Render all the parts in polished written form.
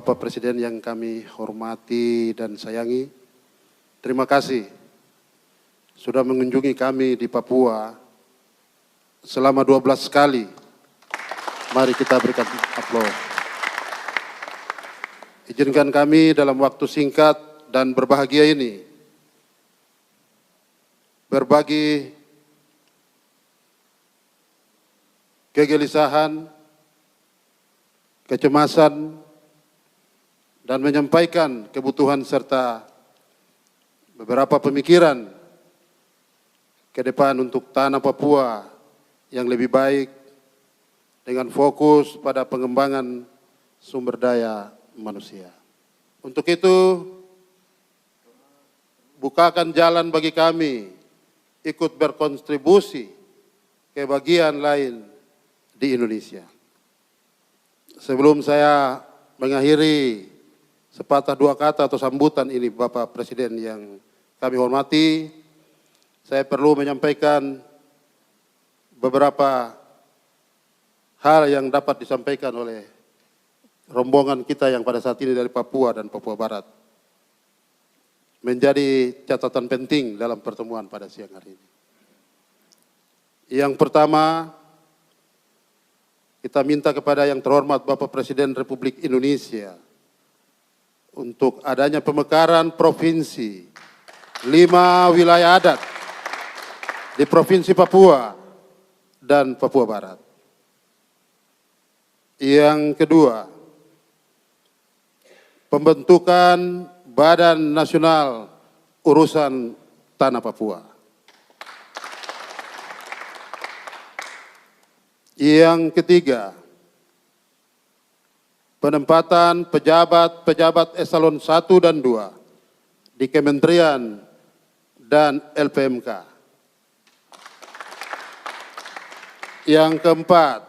Bapak Presiden yang kami hormati dan sayangi, terima kasih sudah mengunjungi kami di Papua selama 12 kali. Mari kita berikan aplaus. Izinkan kami dalam waktu singkat dan berbahagia ini berbagi kegelisahan, kecemasan, dan menyampaikan kebutuhan serta beberapa pemikiran ke depan untuk tanah Papua yang lebih baik dengan fokus pada pengembangan sumber daya manusia. Untuk itu, bukakan jalan bagi kami ikut berkontribusi ke bagian lain di Indonesia. Sebelum saya mengakhiri sepatah dua kata atau sambutan ini Bapak Presiden yang kami hormati, saya perlu menyampaikan beberapa hal yang dapat disampaikan oleh rombongan kita yang pada saat ini dari Papua dan Papua Barat. Menjadi catatan penting dalam pertemuan pada siang hari ini. Yang pertama, kita minta kepada yang terhormat Bapak Presiden Republik Indonesia untuk adanya pemekaran provinsi 5 wilayah adat di Provinsi Papua dan Papua Barat. Yang kedua, pembentukan Badan Nasional Urusan Tanah Papua. Yang ketiga, penempatan pejabat-pejabat eselon 1 dan 2 di Kementerian dan LPMK. Yang keempat,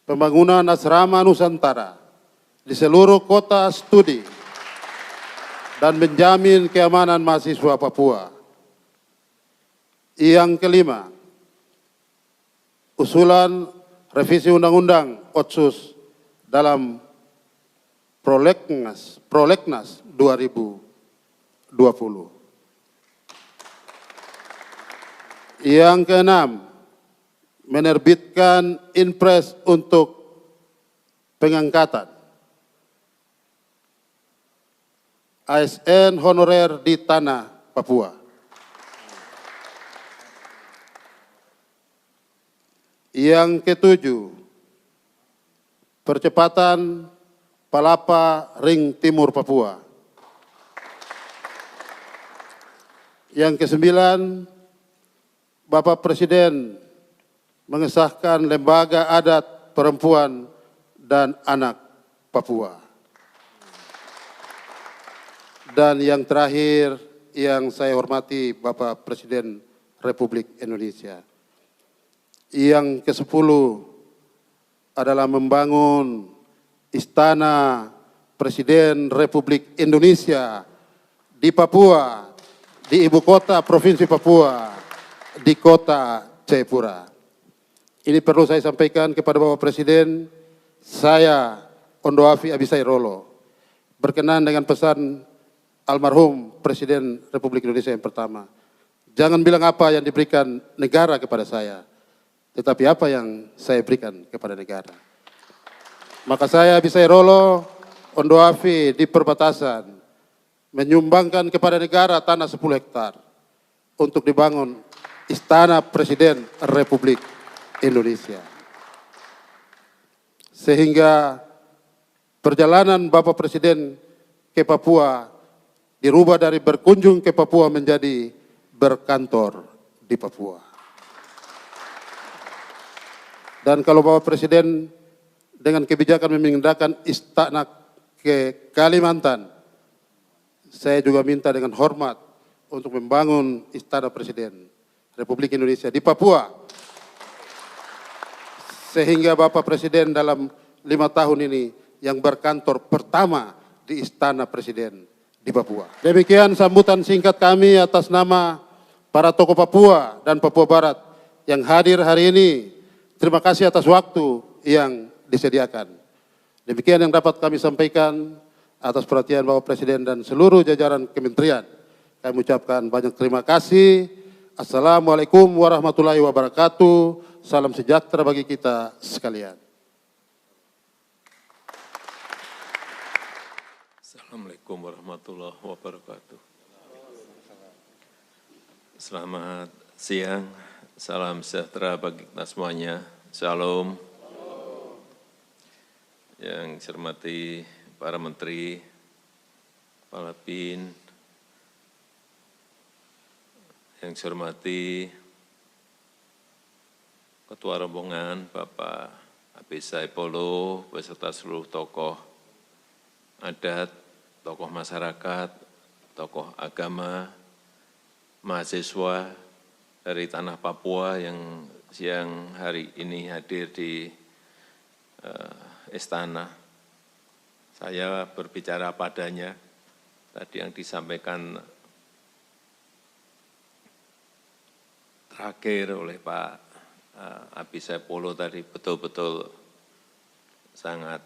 pembangunan asrama Nusantara di seluruh kota studi dan menjamin keamanan mahasiswa Papua. Yang kelima, usulan revisi Undang-Undang Otsus dalam Prolegnas 2020. Yang keenam, menerbitkan Inpres untuk pengangkatan ASN honorer di tanah Papua. Yang ketujuh, percepatan Palapa Ring Timur Papua. Yang kesembilan, Bapak Presiden mengesahkan Lembaga Adat Perempuan dan Anak Papua. Dan yang terakhir yang saya hormati Bapak Presiden Republik Indonesia. Yang ke-10 adalah membangun Istana Presiden Republik Indonesia di Papua, di ibu kota Provinsi Papua, di kota Jayapura. Ini perlu saya sampaikan kepada Bapak Presiden, saya Ondoafi Abisai Rolo, berkenan dengan pesan almarhum Presiden Republik Indonesia yang pertama. Jangan bilang apa yang diberikan negara kepada saya, tetapi apa yang saya berikan kepada negara. Maka saya Abisai Rolo, Ondoafi di perbatasan, menyumbangkan kepada negara tanah 10 hektar untuk dibangun Istana Presiden Republik Indonesia. Sehingga perjalanan Bapak Presiden ke Papua dirubah dari berkunjung ke Papua menjadi berkantor di Papua. Dan kalau Bapak Presiden dengan kebijakan memindahkan istana ke Kalimantan, saya juga minta dengan hormat untuk membangun Istana Presiden Republik Indonesia di Papua. Sehingga Bapak Presiden dalam 5 tahun ini yang berkantor pertama di Istana Presiden di Papua. Demikian sambutan singkat kami atas nama para tokoh Papua dan Papua Barat yang hadir hari ini. Terima kasih atas waktu yang disediakan. Demikian yang dapat kami sampaikan atas perhatian Bapak Presiden dan seluruh jajaran kementerian. Kami ucapkan banyak terima kasih. Assalamualaikum warahmatullahi wabarakatuh. Salam sejahtera bagi kita sekalian. Assalamualaikum warahmatullahi wabarakatuh. Selamat siang, salam sejahtera bagi kita semuanya. Shalom. Yang saya hormati para menteri, kepala BIN, yang saya hormati Ketua Rombongan Bapak Habis Saipolo beserta seluruh tokoh adat, tokoh masyarakat, tokoh agama, mahasiswa dari tanah Papua yang siang hari ini hadir di istana. Saya berbicara padanya, tadi yang disampaikan terakhir oleh Pak Habis Saipolo tadi betul-betul sangat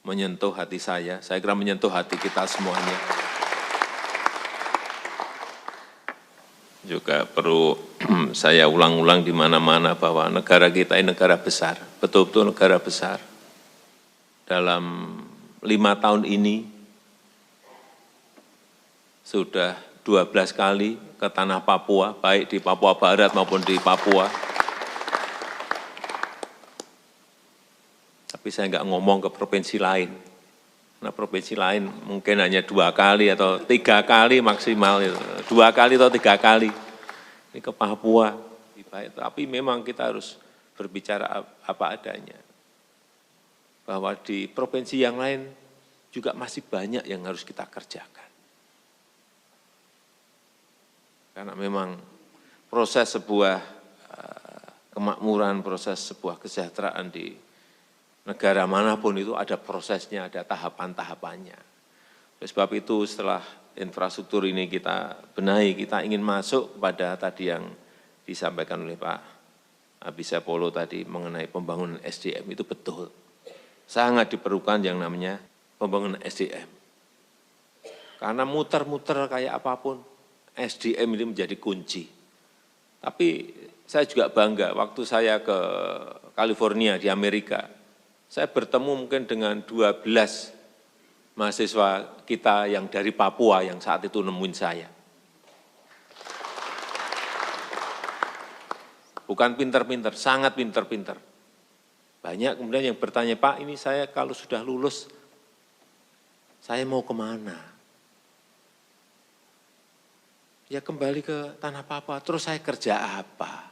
menyentuh hati saya kira menyentuh hati kita semuanya. Juga perlu saya ulang-ulang di mana-mana bahwa negara kita ini negara besar, betul-betul negara besar. Dalam 5 tahun ini sudah 12 kali ke tanah Papua, baik di Papua Barat maupun di Papua. Tapi saya nggak ngomong ke provinsi lain. Nah, provinsi lain mungkin hanya 2 kali atau 3 kali maksimal, 2 kali atau 3 kali. Ini ke Papua, tapi memang kita harus berbicara apa adanya. Bahwa di provinsi yang lain juga masih banyak yang harus kita kerjakan. Karena memang proses sebuah kemakmuran, proses sebuah kesejahteraan di negara manapun itu ada prosesnya, ada tahapan-tahapannya. Oleh sebab itu setelah infrastruktur ini kita benahi, kita ingin masuk pada tadi yang disampaikan oleh Pak Habis Saipolo tadi mengenai pembangunan SDM, itu betul. Sangat diperlukan yang namanya pembangunan SDM. Karena muter-muter kayak apapun, SDM ini menjadi kunci. Tapi saya juga bangga, waktu saya ke California di Amerika, saya bertemu mungkin dengan 12 mahasiswa kita yang dari Papua yang saat itu nemuin saya. Bukan pinter-pinter, sangat pinter-pinter. Banyak kemudian yang bertanya, Pak ini saya kalau sudah lulus, saya mau kemana? Ya kembali ke tanah Papua, terus saya kerja apa?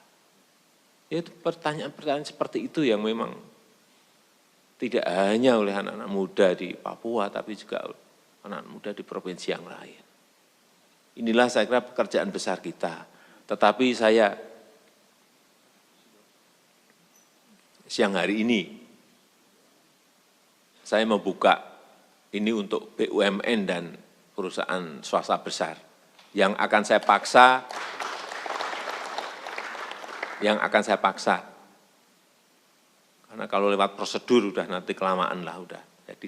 Ya, itu pertanyaan-pertanyaan seperti itu yang memang tidak hanya oleh anak-anak muda di Papua, tapi juga anak-anak muda di provinsi yang lain. Inilah saya kira pekerjaan besar kita. Tetapi saya siang hari ini, saya membuka ini untuk BUMN dan perusahaan swasta besar. Yang akan saya paksa, karena kalau lewat prosedur udah nanti kelamaan lah udah. Jadi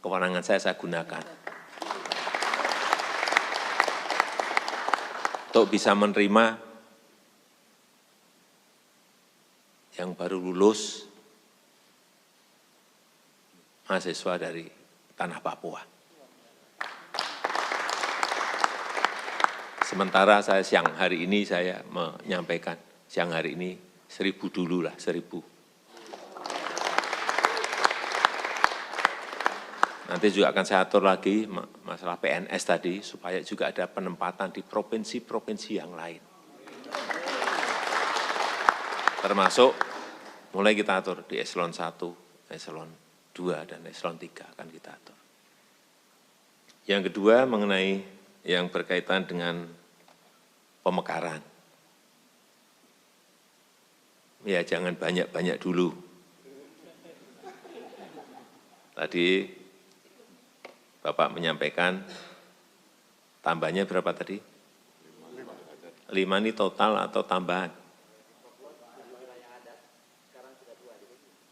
kewenangan saya gunakan. Untuk bisa menerima yang baru lulus mahasiswa dari tanah Papua. Sementara saya siang hari ini saya menyampaikan, siang hari ini 1.000 dulu lah, 1.000. Nanti juga akan saya atur lagi masalah PNS tadi, supaya juga ada penempatan di provinsi-provinsi yang lain. Termasuk mulai kita atur di eselon 1, eselon 2 dan eselon 3 akan kita atur. Yang kedua mengenai yang berkaitan dengan pemekaran. Ya jangan banyak-banyak dulu. Tadi Bapak menyampaikan tambahnya berapa tadi? 5 ini total atau tambahan?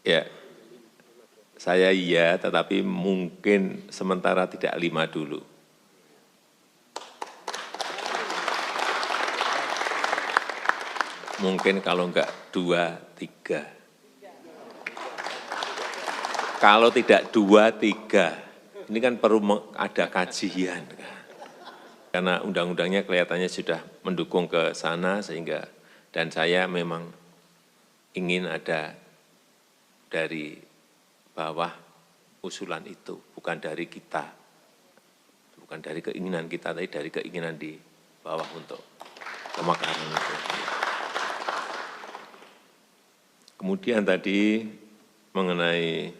Ya, saya iya, tetapi mungkin sementara tidak 5 dulu. Mungkin kalau enggak 2, 3. Kalau tidak 2, 3, ini kan perlu ada kajian. Karena undang-undangnya kelihatannya sudah mendukung ke sana, sehingga, dan saya memang ingin ada dari bawah usulan itu, bukan dari kita, bukan dari keinginan kita, tapi dari keinginan di bawah untuk pemekaran itu. Kemudian tadi mengenai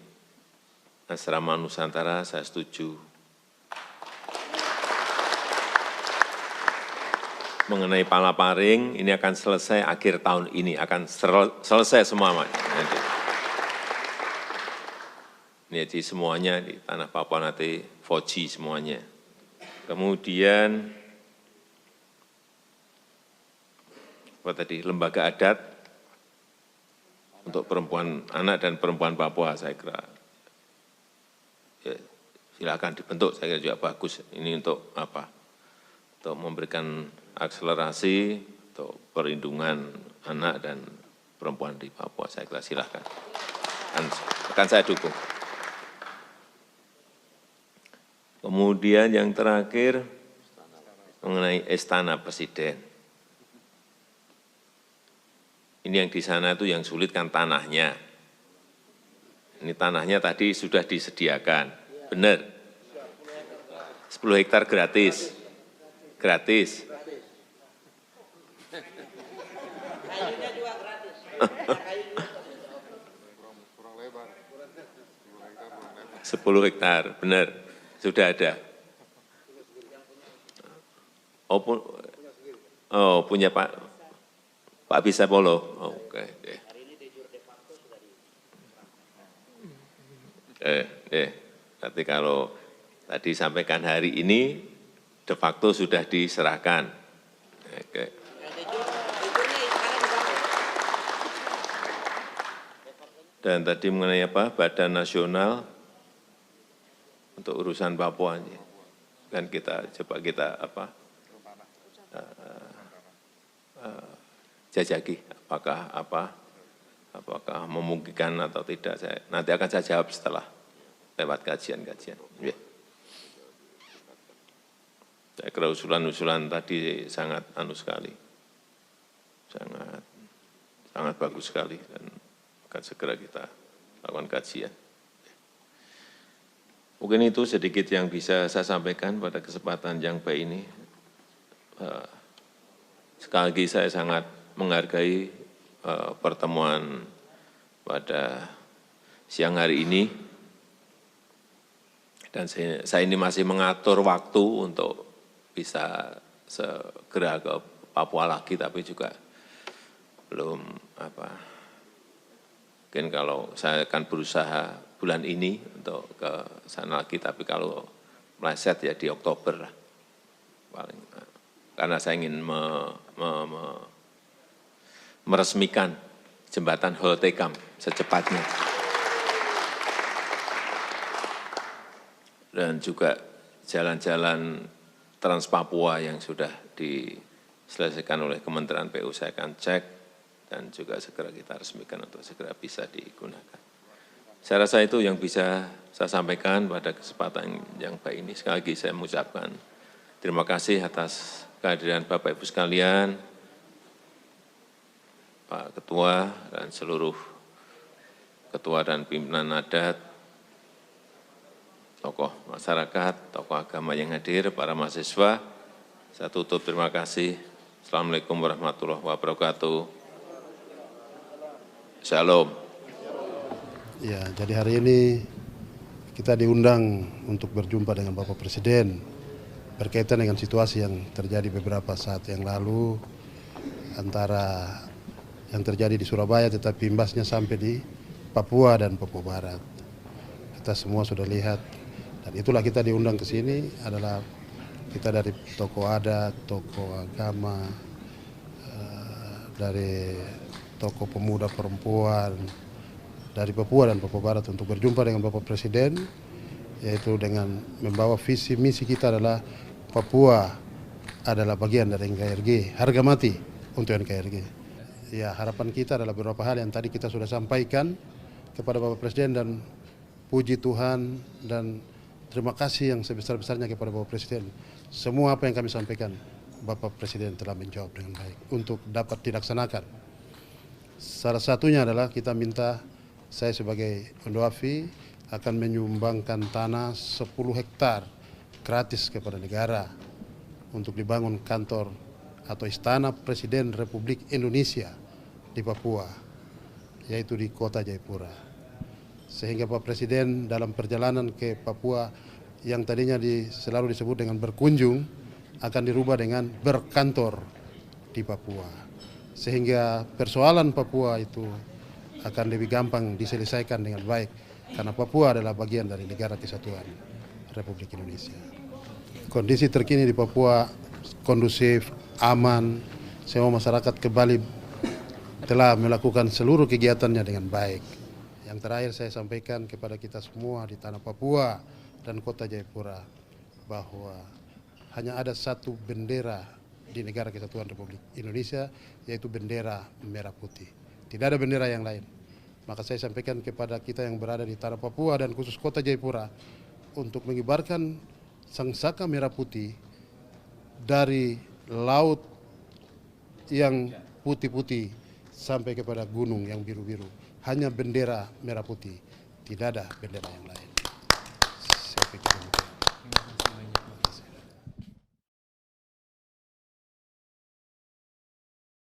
asrama Nusantara, saya setuju. Mengenai Palaparing, ini akan selesai akhir tahun ini, akan selesai semua. Ini jadi semuanya di tanah Papua nanti 4G semuanya. Kemudian, apa tadi, lembaga adat untuk perempuan, anak dan perempuan Papua, saya kira ya, silakan dibentuk, saya kira juga bagus. Ini untuk apa? Untuk memberikan akselerasi untuk perlindungan anak dan perempuan di Papua, saya kira silakan. Akan saya dukung. Kemudian yang terakhir mengenai Istana Presiden. Ini yang di sana itu yang sulit kan tanahnya. Ini tanahnya tadi sudah disediakan, benar. 10 hektar gratis. Gratis. Kayunya juga gratis. 10 hektar, benar. Sudah ada. Oh, punya Pak Bisa Polo. Oke. Tapi kalau tadi sampaikan hari ini, de facto sudah diserahkan. Oke. Dan tadi mengenai apa? Badan Nasional untuk urusan Papua ini. Kan kita coba jajaki apakah memungkinkan atau tidak. Nanti akan saya jawab setelah lewat kajian-kajian. Ya. Saya kira usulan-usulan tadi sangat sekali, sangat bagus sekali, dan akan segera kita lakukan kajian. Mungkin itu sedikit yang bisa saya sampaikan pada kesempatan yang baik ini. Sekali lagi saya sangat menghargai pertemuan pada siang hari ini. Dan saya ini masih mengatur waktu untuk bisa segera ke Papua lagi, tapi juga belum mungkin kalau saya akan berusaha bulan ini untuk ke sana lagi, tapi kalau meleset ya di Oktober lah. Paling, karena saya ingin meresmikan jembatan Holtekam secepatnya. Dan juga jalan-jalan Trans Papua yang sudah diselesaikan oleh Kementerian PU saya akan cek dan juga segera kita resmikan untuk segera bisa digunakan. Saya rasa itu yang bisa saya sampaikan pada kesempatan yang baik ini. Sekali lagi saya mengucapkan terima kasih atas kehadiran Bapak Ibu sekalian, Pak Ketua dan seluruh Ketua dan pimpinan adat, tokoh masyarakat, tokoh agama yang hadir, para mahasiswa. Saya tutup, terima kasih. Assalamualaikum warahmatullahi wabarakatuh. Shalom. Ya, jadi hari ini kita diundang untuk berjumpa dengan Bapak Presiden berkaitan dengan situasi yang terjadi beberapa saat yang lalu antara yang terjadi di Surabaya tetapi imbasnya sampai di Papua dan Papua Barat. Kita semua sudah lihat dan itulah kita diundang ke sini adalah kita dari tokoh adat, tokoh agama, dari tokoh pemuda perempuan dari Papua dan Papua Barat untuk berjumpa dengan Bapak Presiden, yaitu dengan membawa visi misi kita adalah Papua adalah bagian dari NKRI, harga mati untuk NKRI. Ya, harapan kita adalah beberapa hal yang tadi kita sudah sampaikan kepada Bapak Presiden dan puji Tuhan dan terima kasih yang sebesar-besarnya kepada Bapak Presiden. Semua apa yang kami sampaikan Bapak Presiden telah menjawab dengan baik untuk dapat dilaksanakan. Salah satunya adalah kita minta saya sebagai Ondoafi akan menyumbangkan tanah 10 hektar gratis kepada negara untuk dibangun kantor atau istana Presiden Republik Indonesia di Papua, yaitu di kota Jayapura. Sehingga Pak Presiden dalam perjalanan ke Papua yang tadinya selalu disebut dengan berkunjung akan dirubah dengan berkantor di Papua. Sehingga persoalan Papua itu akan lebih gampang diselesaikan dengan baik karena Papua adalah bagian dari negara kesatuan Republik Indonesia. Kondisi terkini di Papua kondusif, aman, semua masyarakat kembali telah melakukan seluruh kegiatannya dengan baik. Yang terakhir saya sampaikan kepada kita semua di tanah Papua dan kota Jayapura bahwa hanya ada satu bendera di negara kesatuan Republik Indonesia, yaitu bendera merah putih. Tidak ada bendera yang lain. Maka saya sampaikan kepada kita yang berada di tanah Papua dan khusus kota Jayapura untuk mengibarkan sangsaka merah putih dari laut yang putih-putih sampai kepada gunung yang biru-biru. Hanya bendera merah putih, tidak ada bendera yang lain. Saya pikir demikian.